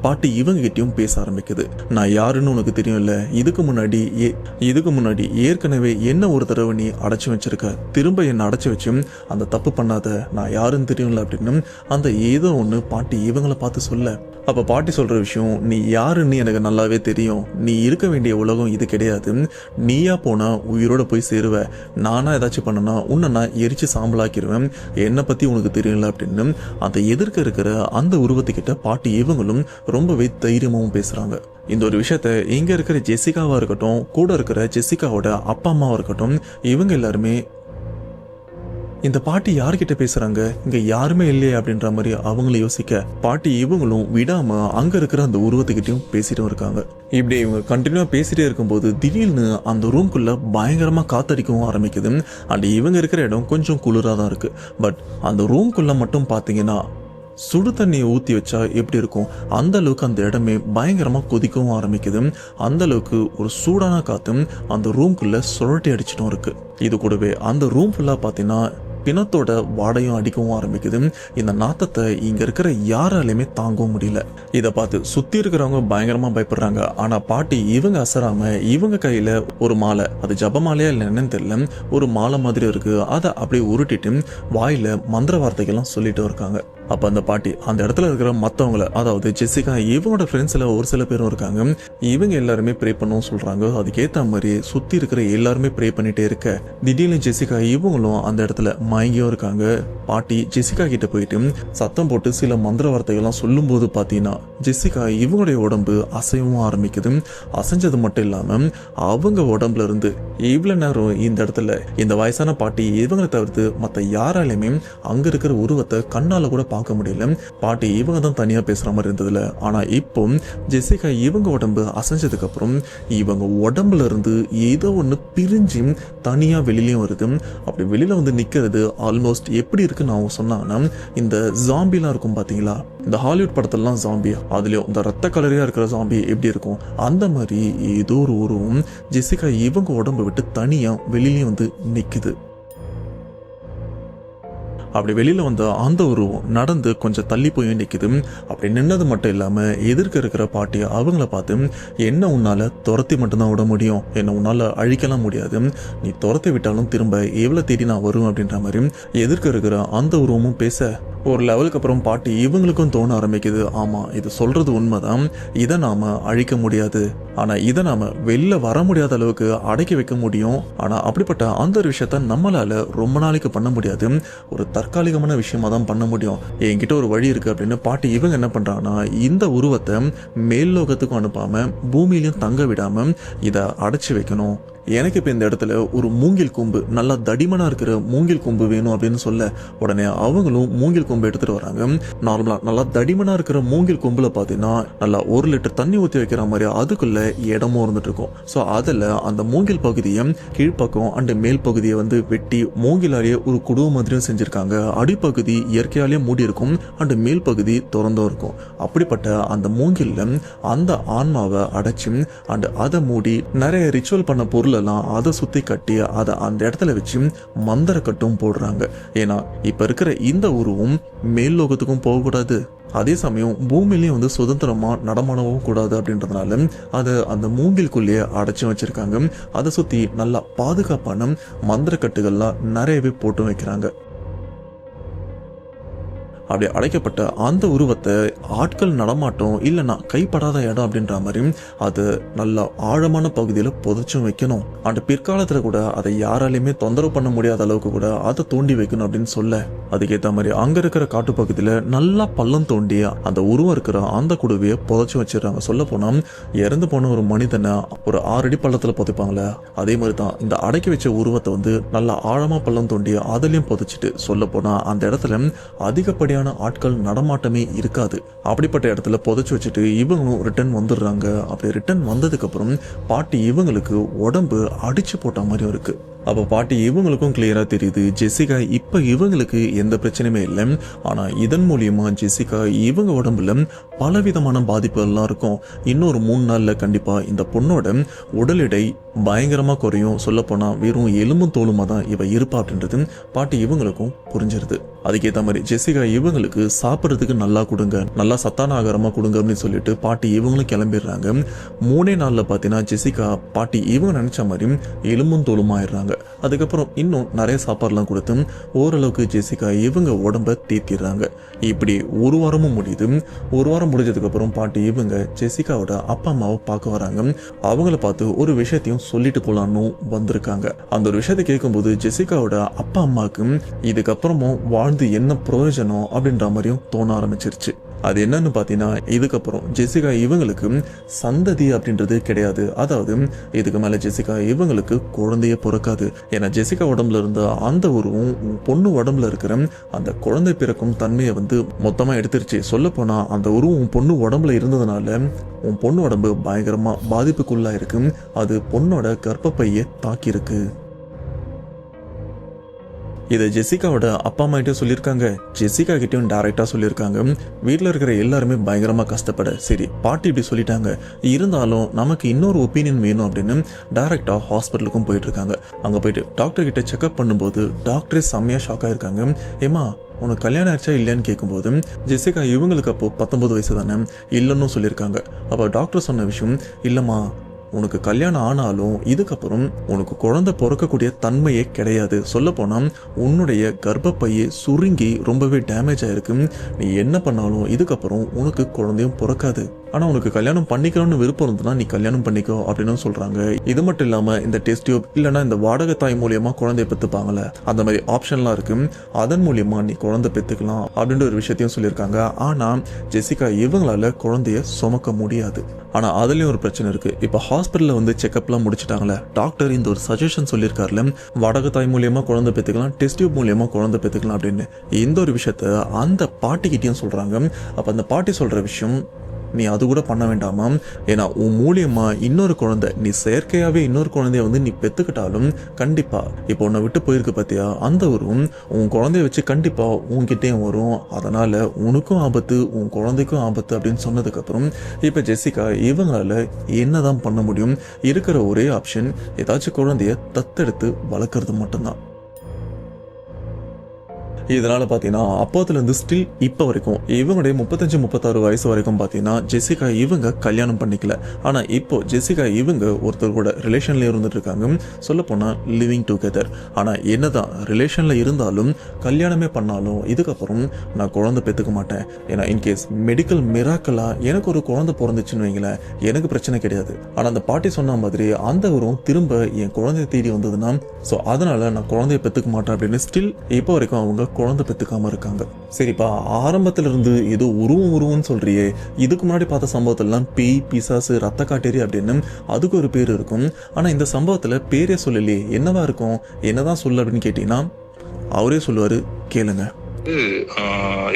பாட்டி இவங்க கிட்டயும் பேச ஆரம்பிக்குது. நான் யாருன்னு உனக்கு தெரியும்ல, இதுக்கு முன்னாடி ஏற்கனவே என்ன ஒரு தடவை நீ அடைச்சு வச்சிருக்க, திரும்ப என்ன அடைச்சு வச்சு அந்த தப்பு பண்ணாத, நான் யாருன்னு தெரியும்ல அப்படின்னு அந்த ஏதோ ஒன்று பாட்டி இவங்களை பார்த்து சொல்ல, அப்ப பாட்டி சொல்ற விஷயம், நீ யாருன்னு எனக்கு நல்லாவே தெரியும், நீ இருக்க வேண்டிய உலகம் இது கிடையாது, நீயா போனா உயிரோட போய் சேருவ, நானா ஏதாச்சும் பண்ணனா உன்னை நான் எரிச்சு சாம்பலாக்கிடுவேன், என்னை பத்தி உனக்கு தெரியும்ல அப்படின்னு அந்த எதிர்க்க இருக்கிற அந்த உருவத்துக்கிட்ட பாட்டி இவங்களும் ரொம்பவே தைரியமாவும் பேசுறாங்க. இந்த ஒரு விஷயத்த இங்க இருக்கிற ஜெசிகாவா இருக்கட்டும், கூட இருக்கிற ஜெசிகாவோட அப்பா அம்மாவா இருக்கட்டும், இவங்க எல்லாருமே இந்த பாட்டி யார்கிட்ட பேசுறாங்க, இங்க யாருமே இல்லையே அப்படின்ற மாதிரி அவங்கள யோசிக்க, பாட்டி இவங்களும் விடாம அங்க இருக்கிற அந்த உருவத்துக்கிட்டையும் பேசிட்டும் இருக்காங்க. இப்படி இவங்க கண்டினியூவா பேசிட்டே இருக்கும்போது திடீர்னு அந்த ரூம்குள்ள பயங்கரமா காத்தடிக்கவும் ஆரம்பிக்குது. அண்ட் இவங்க இருக்கிற இடம் கொஞ்சம் குளிரா தான் இருக்கு. பட் அந்த ரூம்குள்ள மட்டும் பாத்தீங்கன்னா சுடு தண்ணியை ஊற்றி வச்சா எப்படி இருக்கும் அந்த அளவுக்கு அந்த இடமே பயங்கரமா கொதிக்கவும் ஆரம்பிக்குது. அந்த அளவுக்கு ஒரு சூடான காத்தும் அந்த ரூம்குள்ள சுழட்டி அடிச்சிட்டும் இருக்கு. இது கூடவே அந்த ரூம் ஃபுல்லா பார்த்தீங்கன்னா பிணத்தோட வாடையும் அடிக்கவும் ஆரம்பிக்குது. இந்த நாத்தத்தை இங்க இருக்கிற யாராலையுமே தாங்கவும் முடியல. இதை பார்த்து சுத்தி இருக்கிறவங்க பயங்கரமா பயப்படுறாங்க. ஆனா பாட்டி இவங்க அசராம இவங்க கையில ஒரு மாலை, அது ஜப மாலையா இல்லை என்னன்னு தெரியல, ஒரு மாலை மாதிரி இருக்கு, அதை அப்படியே உருட்டிட்டு வாயில மந்திர வார்த்தைகள்லாம் சொல்லிட்டு இருக்காங்க. அப்ப அந்த பாட்டி அந்த இடத்துல இருக்கிற மத்தவங்களை, அதாவது ஜெசிகா இவங்களோட ஃப்ரெண்ட்ஸ்ல ஒரு சில பேரும் இருக்காங்க, இவங்க எல்லாருமே ப்ரே பண்ணவும் சொல்றாங்க. அதுக்கேற்ற மாதிரி சுத்தி இருக்கிற எல்லாருமே ப்ரே பண்ணிட்டே இருக்க திடீர்னு ஜெசிகா இவங்களும் அந்த இடத்துல மயங்கியும் இருக்காங்க. பாட்டி ஜெசிகா கிட்ட போயிட்டு சத்தம் போட்டு சில மந்திர வார்த்தைகள்லாம் சொல்லும் போது பாத்தீங்கன்னா ஜெசிகா இவங்களுடைய உடம்பு அசையவும் ஆரம்பிக்குது. அசைஞ்சது மட்டும் இல்லாம அவங்க உடம்புல இருந்து இவ்வளவு நேரம் இந்த இடத்துல இந்த வயசான பாட்டி இவங்களை தவிர்த்து மத்த யாராலையுமே அங்க இருக்கிற உருவத்தை கண்ணால கூட பார்க்க முடியல. பாட்டி இவங்க தான் தனியா பேசுற மாதிரி இருந்ததுல. ஆனா இப்போ ஜெசிகா இவங்க உடம்பு அசைஞ்சதுக்கு அப்புறம் இவங்க உடம்புல இருந்து ஏதோ ஒண்ணு பிரிஞ்சு தனியா வெளியிலயும் வருது. அப்படி வெளியில வந்து நிக்கிறது ஆல்மோஸ்ட் எப்படி இருக்குன்னு அவங்க சொன்னாங்கன்னா, இந்த ஜாம்பிலாம் இருக்கும் பாத்தீங்களா, இந்த ஹாலிவுட் படத்தெல்லாம் ஜாம்பி, அதுலயும் இந்த ரத்த கலரியா இருக்கிற ஜாம்பி எப்படி இருக்கும் அந்த மாதிரி ஏதோ ஒரு உருவம் ஜெசிகா இவங்க உடம்பை விட்டு தனியா வெளியிலயும் வந்து நிக்குது. அப்படி வெளியில வந்த அந்த உருவம் நடந்து கொஞ்சம் தள்ளி போய் நிற்குது. அப்படி நின்னது மட்டும் இல்லாம எதிர்க்க இருக்கிற பாட்டி அவங்கள பார்த்து, என்ன உன்னால துரத்தி மட்டும்தான் விட முடியும், என்ன உன்னால அழிக்கலாம் முடியாது, நீ துரத்தி விட்டாலும் திரும்ப எவ்வளவு தேடி நான் வரும் அப்படின்ற மாதிரி எதிர்க்க இருக்கிற அந்த உருவமும் பேச, ஒரு லெவலுக்கு அப்புறம் பாட்டி இவங்களுக்கும் தோண ஆரம்பிக்குது, ஆமா இது சொல்றது உண்மைதான், இதை நாம அழிக்க முடியாது, ஆனா இதை நாம வெளில வர முடியாத அளவுக்கு அடக்கி வைக்க முடியும். ஆனா அப்படிப்பட்ட அந்த ஒரு விஷயத்த நம்மளால ரொம்ப நாளைக்கு பண்ண முடியாது, ஒரு தற்காலிகமான விஷயமா தான் பண்ண முடியும், என்கிட்ட ஒரு வழி இருக்கு அப்படின்னு பாட்டி இவங்க என்ன பண்றாங்கன்னா, இந்த உருவத்தை மேல் லோகத்துக்கும் அனுப்பாம பூமியிலையும் தங்க விடாம இதை அடைச்சி வைக்கணும். எனக்கு இப்போ இந்த இடத்துல ஒரு மூங்கில் கொம்பு, நல்லா தடிமனா இருக்கிற மூங்கில் கொம்பு வேணும் அப்படின்னு சொல்ல, உடனே அவங்களும் மூங்கில் கொம்பு எடுத்துட்டு வராங்க. நார்மலா நல்லா தடிமனா இருக்கிற மூங்கில் கொம்புல பாத்தீங்கன்னா நல்லா 1 லிட்டர் தண்ணி ஊற்றி வைக்கிற மாதிரி அதுக்குள்ள இடமும் இருந்துட்டு இருக்கும். ஸோ அதில் அந்த மூங்கில் பகுதியை கீழ்ப்பக்கம் அண்ட் மேல் பகுதியை வந்து வெட்டி மூங்கிலாலேயே ஒரு குடுவை மாதிரியும் செஞ்சிருக்காங்க. அடிப்பகுதி இயற்கையாலேயே மூடி இருக்கும் அண்ட் மேல் பகுதி திறந்தும் இருக்கும். அப்படிப்பட்ட அந்த மூங்கில்ல அந்த ஆன்மாவை அடைச்சி அண்ட் அதை மூடி நிறைய ரிச்சுவல் பண்ண பொருள் அதை சுத்தி கட்டி அதை அந்த இடத்துல வச்சு மந்திர கட்டும் போடுறாங்க. ஏன்னா இப்ப இருக்கிற இந்த உருவம் மேல் லோகத்துக்கும் போகக்கூடாது, அதே சமயம் பூமியிலையும் வந்து சுதந்திரமா நடமாடவும் கூடாது அப்படின்றதுனால அதை அந்த மூங்கிலுக்குள்ளேயே அடைச்சும் வச்சிருக்காங்க. அதை சுத்தி நல்லா பாதுகாப்பான மந்திர கட்டுகள்லாம் நிறையவே போட்டு வைக்கிறாங்க. அப்படி அடைக்கப்பட்ட அந்த உருவத்தை ஆட்கள் நடமாட்டம் இல்லைன்னா கைப்படாத இடம் அப்படின்ற மாதிரி அது நல்ல ஆழமான பகுதியில் புதைச்சும் வைக்கணும். அந்த பிற்காலத்தில் கூட அதை யாராலையுமே தொந்தரவு பண்ண முடியாத அளவுக்கு கூட அதை தோண்டி வைக்கணும் அப்படின்னு சொல்ல, அதுக்கேற்ற மாதிரி அங்க இருக்கிற காட்டு பகுதியில் நல்லா பள்ளம் தோண்டி அந்த உருவம் இருக்கிற அந்த குடுவையை புதைச்சு வச்சிடறாங்க. சொல்ல போனா இறந்து போன ஒரு மனிதனை ஒரு 6 அடி பள்ளத்தில் புதைப்பாங்களே, அதே மாதிரி தான் இந்த அடக்கி வச்ச உருவத்தை வந்து நல்லா ஆழமா பள்ளம் தோண்டி அதுலயும் புதைச்சிட்டு, சொல்ல போனா அந்த இடத்துல அதிகப்படியான ஆட்கள் நடமாட்டமே இருக்காது. அப்படிப்பட்ட இடத்துல புதைச்சு வச்சுட்டு இவங்களும் ரிட்டர்ன் வந்துடுறாங்க. அப்படி ரிட்டர்ன் வந்ததுக்கு அப்புறம் பாட்டி இவங்களுக்கு உடம்பு அடிச்சு போட்ட மாதிரியும் இருக்கு. அப்போ பாட்டி இவங்களுக்கும் கிளியரா தெரியுது, ஜெசிகா இப்ப இவங்களுக்கு எந்த பிரச்சனையுமே இல்லை, ஆனா இதன் மூலியமா ஜெசிகா இவங்க உடம்புல பலவிதமான பாதிப்புகள்லாம் இருக்கும். இன்னொரு 3 நாள்ல கண்டிப்பா இந்த பொண்ணோட உடல் எடை பயங்கரமா குறையும். சொல்ல போனா வெறும் எலும்பும் தோலுமா தான் இவ இருப்பா அப்படின்றது பாட்டி இவங்களுக்கும் புரிஞ்சிருது. அதுக்கேற்ற மாதிரி ஜெசிகா இவங்களுக்கு சாப்பிட்றதுக்கு நல்லா கொடுங்க, நல்லா சத்தான ஆகாரமா கொடுங்க அப்படின்னு சொல்லிட்டு பாட்டி இவங்களும் கிளம்பிடுறாங்க. 3 நாள்ல பாத்தீங்கன்னா ஜெசிகா பாட்டி இவங்க நினைச்ச மாதிரி எலும்பும் தோலுமா ஆயிடுறாங்க. அதுக்கப்புறம் இன்னும் நிறைய சாப்பாடுலாம் கொடுத்து ஓரளவுக்கு ஜெசிகா இவங்க உடம்ப தேத்திடுறாங்க. இப்படி 1 வாரமும் முடியுது. 1 வாரம் முடிஞ்சதுக்கு அப்புறம் பாட்டி இவங்க ஜெசிகாவோட அப்பா அம்மாவை பார்க்க வராங்க. அவங்கள பார்த்து ஒரு விஷயத்தையும் சொல்லிட்டு போலான்னு வந்திருக்காங்க. அந்த ஒரு விஷயத்தை கேட்கும்போது ஜெசிகாவோட அப்பா அம்மாவுக்கு இதுக்கப்புறமும் வாழ்ந்து என்ன பிரயோஜனம் அப்படின்ற மாதிரியும் தோண ஆரம்பிச்சிருச்சு. அது என்னன்னு பாத்தீங்கன்னா, இதுக்கப்புறம் ஜெசிகா இவங்களுக்கு சந்ததி அப்படின்றது கிடையாது. அதாவது இதுக்கு மேல ஜெசிகா இவங்களுக்கு குழந்தைய பிறக்காது. ஏன்னா ஜெசிகா உடம்புல இருந்த அந்த உருவம் பொண்ணு உடம்புல இருக்கிற அந்த குழந்தை பிறக்கும் தன்மையை வந்து மொத்தமா எடுத்துருச்சு. சொல்ல போனா அந்த உருவம் பொண்ணு உடம்புல இருந்ததுனால உன் பொண்ணு உடம்பு பயங்கரமா பாதிப்புக்குள்ளா இருக்கு. அது பொண்ணோட கர்ப்பப்பையை தாக்கி இருக்கு. இதை ஜெசிகாவோட அப்பா அம்மா கிட்டே சொல்லியிருக்காங்க, ஜெசிகா கிட்டையும் டைரக்டா சொல்லியிருக்காங்க. வீட்டில் இருக்கிற எல்லாருமே பயங்கரமா கஷ்டப்பட, சரி பாட்டி இப்படி சொல்லிட்டாங்க, இருந்தாலும் நமக்கு இன்னொரு ஒப்பீனியன் வேணும் அப்படின்னு டைரக்டா ஹாஸ்பிட்டலுக்கும் போயிட்டு இருக்காங்க. அங்க போயிட்டு டாக்டர் கிட்ட செக்அப் பண்ணும்போது டாக்டரே செம்மையா ஷாக் ஆயிருக்காங்க. ஏமா உனக்கு கல்யாணம் ஆயிடுச்சா இல்லையான்னு கேட்கும்போது ஜெசிகா இவங்களுக்கு அப்போ 19 வயசு தானே இல்லைன்னு சொல்லியிருக்காங்க. அப்போ டாக்டர் சொன்ன விஷயம், இல்லம்மா உனக்கு கல்யாணம் ஆனாலும் இதுக்கப்புறம் உனக்கு குழந்தை பிறக்கக்கூடிய தன்மையே கிடையாது. சொல்ல போனா உன்னுடைய கர்ப்பப்பையே சுருங்கி ரொம்பவே டேமேஜ் ஆயிருக்கு. நீ என்ன பண்ணாலும் இதுக்கப்புறம் உனக்கு குழந்தையும் பிறக்காது. ஆனா உனக்கு கல்யாணம் பண்ணிக்கணும்னு விருப்பம் இருந்ததுன்னா நீ கல்யாணம் பண்ணிக்கோ அப்படின்னு சொல்றாங்க. இது மட்டும் இல்லாம இந்த டெஸ்ட் டியூப் இல்லைன்னா இந்த வாடகை தாய் மூலியமா குழந்தைய பெற்றுப்பாங்கல்ல, அந்த மாதிரி ஆப்ஷன்லாம் இருக்கு, அதன் மூலியமா நீ குழந்தை பெற்றுக்கலாம் அப்படின்ற ஒரு விஷயத்தையும் சொல்லியிருக்காங்க. ஆனா ஜெசிகா இவங்களால குழந்தைய சுமக்க முடியாது. ஆனா அதுலயும் ஒரு பிரச்சனை இருக்கு. இப்ப ஹாஸ்பிட்டல்ல வந்து செக்அப்லாம் முடிச்சிட்டாங்களே, டாக்டர் இந்த ஒரு சஜஷன் சொல்லியிருக்காருல, வாடகை தாய் மூலியமா குழந்தை பெற்றுக்கலாம், டெஸ்ட் டியூப் மூலியமா குழந்தை பெற்றுக்கலாம் அப்படின்னு. இந்த ஒரு விஷயத்த அந்த பாட்டிக்கிட்டையும் சொல்றாங்க. அப்ப அந்த பாட்டி சொல்ற விஷயம், நீ அது கூட பண்ண வேண்டாமா, ஏன்னா உன் மூலியமா இன்னொரு குழந்தை, நீ செயற்கையாவே இன்னொரு குழந்தைய வந்து நீ பெத்துக்கிட்டாலும் கண்டிப்பா இப்போ உன்னை விட்டு போயிருக்கு பார்த்தியா, அந்த உருவம் உன் குழந்தைய வச்சு கண்டிப்பா உன்கிட்டயும் வரும், அதனால உனக்கும் ஆபத்து உன் குழந்தைக்கும் ஆபத்து அப்படின்னு சொன்னதுக்கு அப்புறம் இப்ப ஜெசிகா இவங்களால என்னதான் பண்ண முடியும்? இருக்கிற ஒரே ஆப்ஷன் ஏதாச்சும் குழந்தைய தத்தெடுத்து வளர்க்கறது மட்டும்தான். இதனால பார்த்தீங்கன்னா அப்போதுலேருந்து ஸ்டில் இப்போ வரைக்கும் இவங்களுடைய 35-36 வயசு வரைக்கும் பார்த்தீங்கன்னா ஜெசிகா இவங்க கல்யாணம் பண்ணிக்கல. ஆனால் இப்போ ஜெசிகா இவங்க ஒருத்தர் கூட ரிலேஷனில் இருந்துட்டு இருக்காங்க, சொல்லப்போனால் லிவிங் டுகெதர். ஆனால் என்னதான் ரிலேஷனில் இருந்தாலும் கல்யாணமே பண்ணாலும் இதுக்கப்புறம் நான் குழந்தை பெற்றுக்க மாட்டேன், ஏன்னா இன்கேஸ் மெடிக்கல் மிராக்கலாக எனக்கு ஒரு குழந்தை பிறந்துச்சுன்னு வைங்களேன், எனக்கு பிரச்சனை கிடையாது. ஆனால் அந்த பாட்டி சொன்ன மாதிரி அந்த உருவம் திரும்ப என் குழந்தைய தேடி வந்ததுன்னா ஸோ அதனால நான் குழந்தைய பெற்றுக்க மாட்டேன் அப்படின்னு ஸ்டில் இப்போ வரைக்கும் அவங்க குழந்தை பெற்றுக்காம இருக்காங்க. சரிப்பா, ஆரம்பத்துல இருந்து ஏதோ உருவம்னு சொல்றியே, இதுக்கு முன்னாடி பார்த்த சம்பவத்திலாம் பேய், பிசாசு, ரத்த காட்டேரி அப்படின்னு அதுக்கு ஒரு பேர் இருக்கும். ஆனா இந்த சம்பவத்துல பேரே சொல்லலையே, என்னவா இருக்கும், என்னதான் சொல்லு அப்படின்னு கேட்டீங்கன்னா அவரே சொல்லுவாரு, கேளுங்க.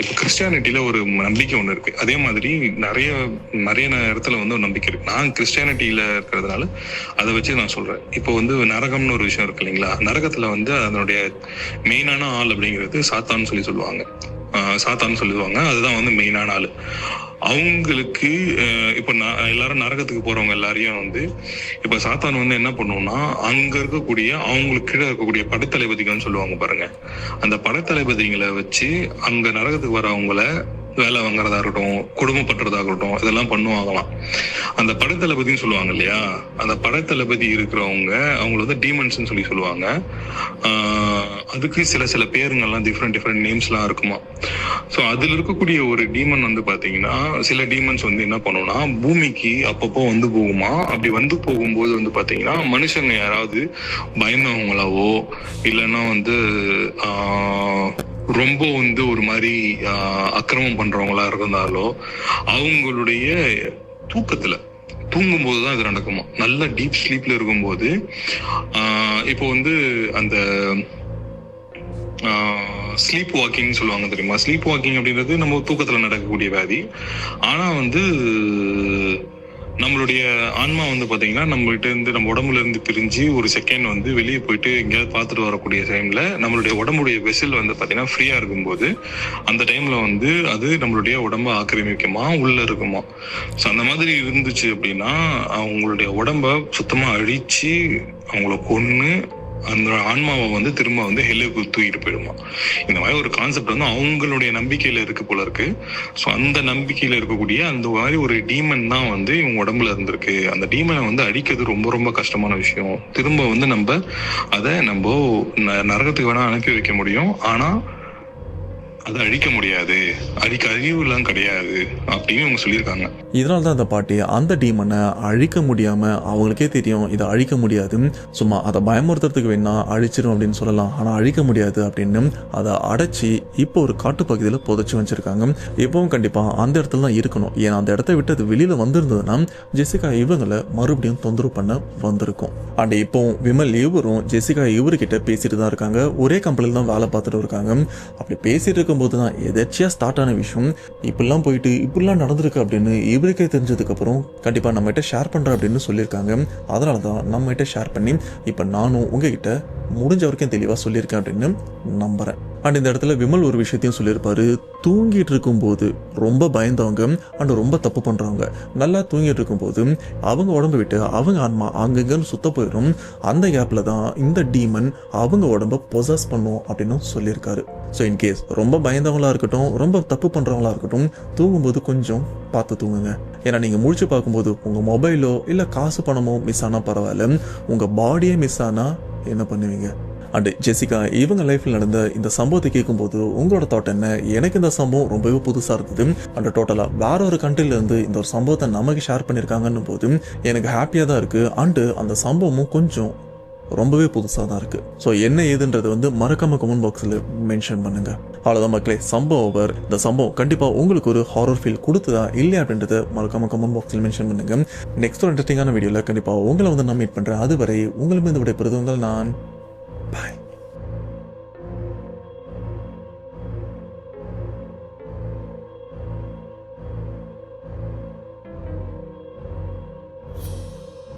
இப்போ கிறிஸ்டியானிட்டியில ஒரு நம்பிக்கை ஒன்று இருக்கு, அதே மாதிரி நிறைய இடத்துல வந்து ஒரு நம்பிக்கை இருக்கு. நான் கிறிஸ்டியானிட்டியில இருக்கிறதுனால அதை வச்சு நான் சொல்றேன். இப்போ வந்து நரகம்னு ஒரு விஷயம் இருக்கு இல்லைங்களா, நரகத்துல வந்து அதனுடைய மெயினான ஆள் அப்படிங்கிறது சாத்தான்னு சொல்லுவாங்க. அதுதான் வந்து மெயினான ஆள். அவங்களுக்கு இப்ப எல்லாரும் நரகத்துக்கு போறவங்க எல்லாரையும் வந்து இப்ப சாத்தான் வந்து என்ன பண்ணுவோம்னா, அங்க இருக்கக்கூடிய அவங்களுக்கு கீழே இருக்கக்கூடிய படைத்தளபதிகள்னு சொல்லுவாங்க பாருங்க, அந்த படைத்தளபதிகளை வச்சு அங்க நரகத்துக்கு வரவங்கள வேலை வாங்குறதா இருக்கட்டும், குடும்பப்படுறதா இருக்கட்டும், இதெல்லாம் பண்ணுவாங்களாம். அந்த படைத்தளபதினு சொல்லுவாங்க இல்லையா, அந்த படைத்தளபதி இருக்கிறவங்க அவங்கள வந்து டீமன்ஸ்ன்னு சொல்லுவாங்க. அதுக்கு சில பேருங்கள்லாம் டிஃப்ரெண்ட் நேம்ஸ்லாம் இருக்குமா. ஸோ அதுல இருக்கக்கூடிய ஒரு டீமன் வந்து பாத்தீங்கன்னா, சில டீமன்ஸ் வந்து என்ன பண்ணும்னா பூமிக்கு அப்பப்போ வந்து போகுமா. அப்படி வந்து போகும்போது வந்து பாத்தீங்கன்னா மனுஷங்க யாராவது பயந்தவங்களாவோ இல்லைன்னா வந்து ரொம்ப வந்து ஒரு மாதிரி அக்கிரமம் பண்றவங்களா இருந்தாலோ அவங்களுடைய தூங்கும்போதுதான் இது நடக்குமா. நல்ல டீப் ஸ்லீப்ல இருக்கும்போது இப்போ வந்து அந்த ஸ்லீப் வாக்கிங் சொல்லுவாங்க தெரியுமா. ஸ்லீப் வாக்கிங் அப்படின்றது நம்ம தூக்கத்துல நடக்கக்கூடிய வியாதி. ஆனா வந்து நம்மளுடைய ஆன்மா வந்து பாத்தீங்கன்னா நம்ம உடம்புல இருந்து பிரிஞ்சு ஒரு செகண்ட் வந்து வெளியே போயிட்டு எங்கேயாவது பார்த்துட்டு வரக்கூடிய டைம்ல நம்மளுடைய உடம்புடைய வெசல் வந்து பாத்தீங்கன்னா ஃப்ரீயா இருக்கும்போது அந்த டைம்ல வந்து அது நம்மளுடைய உடம்ப ஆக்கிரமிக்குமா, உள்ள இருக்குமா. ஸோ அந்த மாதிரி இருந்துச்சு அப்படின்னா அவங்களுடைய உடம்ப சுத்தமா அழிச்சு அவங்கள கொன்னு அந்த ஆன்மாவை வந்து திரும்ப வந்து ஹெல்லுக்கு தூக்கிட்டு போயிடுமா. இந்த மாதிரி ஒரு கான்செப்ட் வந்து அவங்களுடைய நம்பிக்கையில இருக்கு போல இருக்கு. ஸோ அந்த நம்பிக்கையில இருக்கக்கூடிய அந்த மாதிரி ஒரு டீமன் தான் வந்து இவங்க உடம்புல இருந்திருக்கு. அந்த டீமனை வந்து அழிக்கிறது ரொம்ப ரொம்ப கஷ்டமான விஷயம். திரும்ப வந்து அதை நரகத்துக்கு வேணா அனுப்பி வைக்க முடியும், ஆனா அதை அழிக்க முடியாது, அழிவுலாம் கிடையாது அப்படின்னு அவங்க சொல்லியிருக்காங்க. இதனால தான் அந்த பாட்டி அந்த டீமனை அழிக்க முடியாம, அவங்களுக்கே தெரியும் இதை அழிக்க முடியாது, சும்மா அதை பயமுறுத்துறதுக்கு வேணா அழிச்சிடும் அப்படின்னு சொல்லலாம், ஆனா அழிக்க முடியாது அப்படின்னு அதை அடைச்சி இப்போ ஒரு காட்டுப்பகுதியில் புதைச்சி வச்சிருக்காங்க. இப்பவும் கண்டிப்பா அந்த இடத்துல தான் இருக்கணும், ஏன்னா அந்த இடத்த விட்டு அது வெளியில வந்திருந்ததுன்னா ஜெசிகா இவங்களை மறுபடியும் தொந்தரவு பண்ண வந்திருக்கும். அண்ட் இப்போ விமல் இவரும் ஜெசிகா இவர்கிட்ட பேசிட்டு தான் இருக்காங்க. ஒரே கம்பெனியில் தான் வேலை பார்த்துட்டு இருக்காங்க. அப்படி பேசிட்டு இருக்கும் போதுதான் எதாச்சியா ஸ்டார்ட் ஆன விஷயம் இப்படிலாம் போயிட்டு இப்படிலாம் நடந்திருக்கு அப்படின்னு இவருக்கே தெரிஞ்சதுக்கு அப்புறம் கண்டிப்பா நம்ம கிட்ட ஷேர் பண்றேன் அப்படின்னு சொல்லியிருக்காங்க. அதனாலதான் நம்ம கிட்ட ஷேர் பண்ணி இப்ப நானும் உங்ககிட்ட முடிஞ்ச வரைக்கும் தெளிவா சொல்லியிருக்கேன் அப்படின்னு நம்புறேன். அண்ட் இந்த இடத்துல விமல் ஒரு விஷயத்தையும் சொல்லியிருப்பாரு, தூங்கிட்டு இருக்கும்போது ரொம்ப பயந்தவங்க அண்ட் ரொம்ப தப்பு பண்றவங்க நல்லா தூங்கிட்டு இருக்கும்போது அவங்க உடம்பு விட்டு அவங்க ஆன்மா அங்கங்கன்னு சுத்த போயிடும். அந்த கேப்ல தான் இந்த டீமன் அவங்க உடம்ப பொசஸ் பண்ணும் அப்படின்னு சொல்லியிருக்காரு. ஸோ இன்கேஸ் ரொம்ப பயந்தவங்களா இருக்கட்டும், ரொம்ப தப்பு பண்றவங்களா இருக்கட்டும், தூங்கும்போது கொஞ்சம் பார்த்து தூங்குங்க. ஏன்னா நீங்க முழிச்சு பார்க்கும்போது உங்க மொபைலோ இல்ல காசு பணமோ மிஸ் ஆனா பரவாயில்ல, உங்க பாடியே மிஸ் ஆனா என்ன பண்ணுவீங்க? அண்ட் ஜெசிகா இவங்க லைஃப்ல நடந்த இந்த சம்பவத்தை கேட்கும்போது உங்களோட தாட் என்ன? எனக்கு இந்த சம்பவம் ரொம்பவே புதுசா இருந்தது. அண்ட் டோட்டலா வேற ஒரு கண்ட்ரில இருந்து இந்த ஒரு சம்பவத்தை நமக்கு ஷேர் பண்ணியிருக்காங்கன்னு போது எனக்கு ஹாப்பியா தான் இருக்கு. அண்டு அந்த சம்பவமும் கொஞ்சம் ரொம்பவே புதுசாக தான் இருக்கு. ஸோ என்ன ஏதுன்றது மறக்காம கமெண்ட் பாக்ஸில் மென்ஷன் பண்ணுங்க. அவ்வளோதான் மக்களே, சம்பவம் ஓவர். இந்த சம்பவம் கண்டிப்பாக உங்களுக்கு ஒரு ஹாரர் ஃபீல் கொடுத்ததா இல்லையா அப்படின்றத மறக்காம கமெண்ட் பாக்ஸில் மென்ஷன் பண்ணுங்க. நெக்ஸ்ட் ஒரு இன்ட்ரெஸ்டிங்கான வீடியோவில் கண்டிப்பாக உங்களை நான் மீட் பண்ணுறேன். அதுவரை உங்களிடம் விடைபெறுவது உங்கள் நான். பாய்.